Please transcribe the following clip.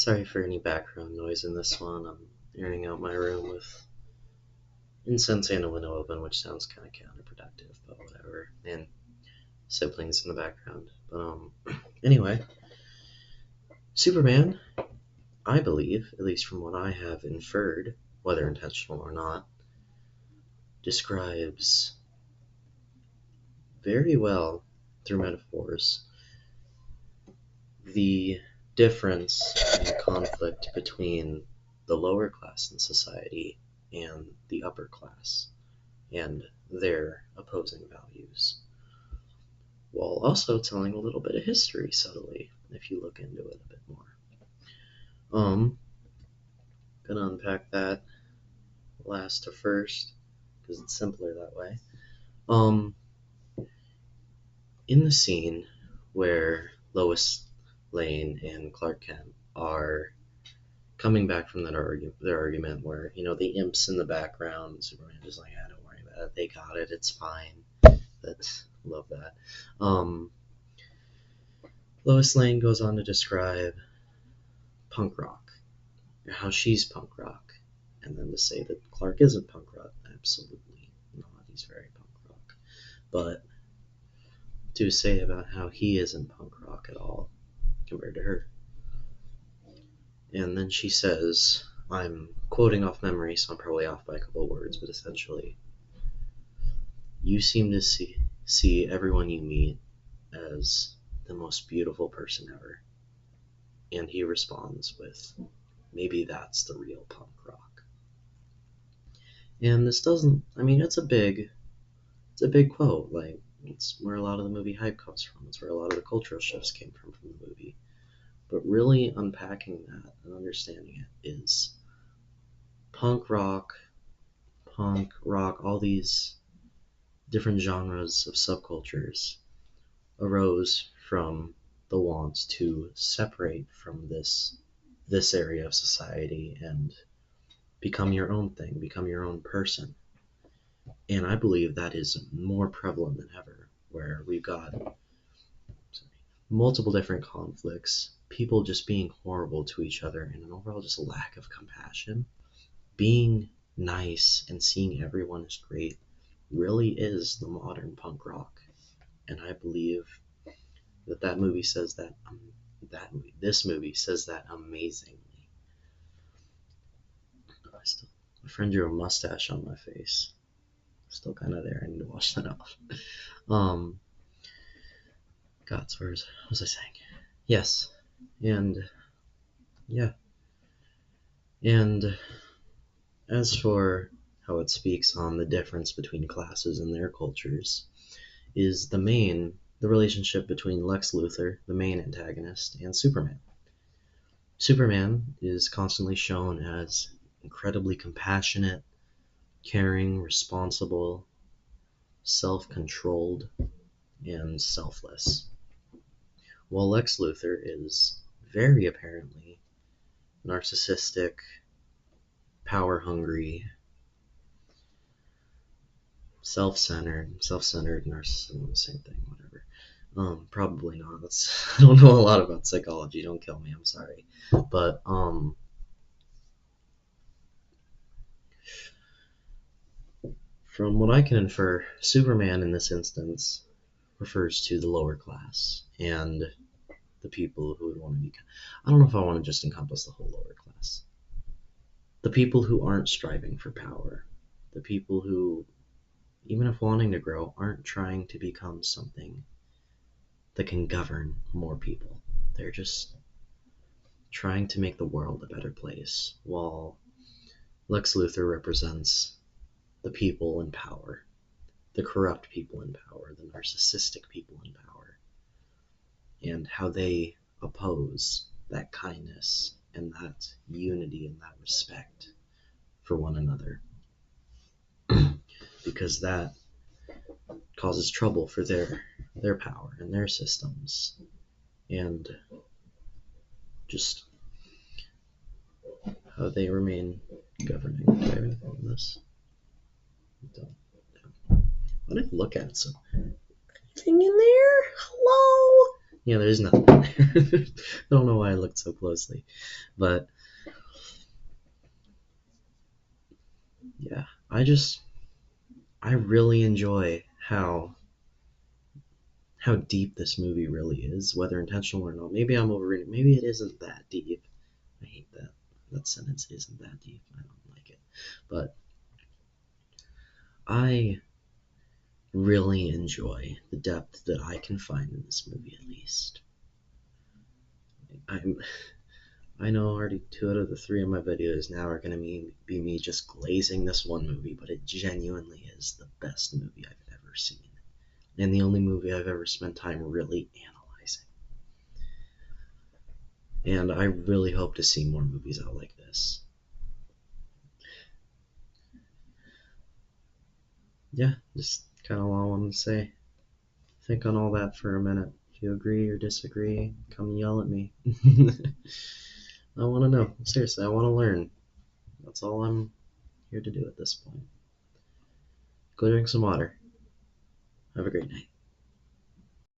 Sorry for any background noise in this one. I'm airing out my room with incense and a window open, which sounds kind of counterproductive, but whatever. And siblings in the background. But anyway, Superman, I believe, at least from what I have inferred, whether intentional or not, describes very well through metaphors the difference and conflict between the lower class in society and the upper class and their opposing values, while also telling a little bit of history subtly if you look into it a bit more. Gonna unpack that last to first because it's simpler that way. In the scene where Lois Lane and Clark Kent are coming back from their argument where, the imp's in the background, Superman just like, don't worry about it, they got it, it's fine. Love that. Lois Lane goes on to describe punk rock, how she's punk rock, and then to say that Clark isn't punk rock, absolutely not, he's very punk rock. But to say about how he isn't punk rock at all compared to her. And then she says, I'm quoting off memory, so I'm probably off by a couple of words, but essentially, you seem to see everyone you meet as the most beautiful person ever. And he responds with, maybe that's the real punk rock. And this doesn't, it's a big quote. Like, it's where a lot of the movie hype comes from. It's where a lot of the cultural shifts came from the movie. But really unpacking that and understanding it is punk rock, all these different genres of subcultures arose from the wants to separate from this area of society and become your own thing, become your own person. And I believe that is more prevalent than ever, where we've got multiple different conflicts, people just being horrible to each other, and an overall just lack of compassion. Being nice and seeing everyone as great really is the modern punk rock. And I believe that movie says that, this movie says that amazingly. My friend drew a mustache on my face. Still kind of there. I need to wash that off. God, so what was I saying? Yes. And yeah. And as for how it speaks on the difference between classes and their cultures, is the relationship between Lex Luthor, the main antagonist, and Superman. Superman is constantly shown as incredibly compassionate, caring, responsible, self-controlled, and selfless. While Lex Luthor is very apparently narcissistic, power-hungry, self-centered, narcissism, the same thing, whatever. Probably not. I don't know a lot about psychology. Don't kill me. I'm sorry. But from what I can infer, Superman in this instance refers to the lower class and the people who would want to be. I don't know if I want to just encompass the whole lower class. The people who aren't striving for power. The people who, even if wanting to grow, aren't trying to become something that can govern more people. They're just trying to make the world a better place, while Lex Luthor represents the people in power, the corrupt people in power, the narcissistic people in power, and how they oppose that kindness and that unity and that respect for one another. Because that causes trouble for their power and their systems, and just how they remain governing. Do I have anything on this? Why did I look at it? So anything in there? Hello? Yeah, there's nothing there. I don't know why I looked so closely. But yeah, I really enjoy how deep this movie really is, whether intentional or not. Maybe I'm overreading. Maybe it isn't that deep. I hate that. That sentence isn't that deep. I don't like it. But I really enjoy the depth that I can find in this movie, at least. I'm, I know already 2 out of the 3 of my videos now are going to be me just glazing this one movie, but it genuinely is the best movie I've ever seen. And the only movie I've ever spent time really analyzing. And I really hope to see more movies out like this. Yeah, just kind of all I wanted to say. Think on all that for a minute. If you agree or disagree, come yell at me. I want to know. Seriously, I want to learn. That's all I'm here to do at this point. Go drink some water. Have a great night.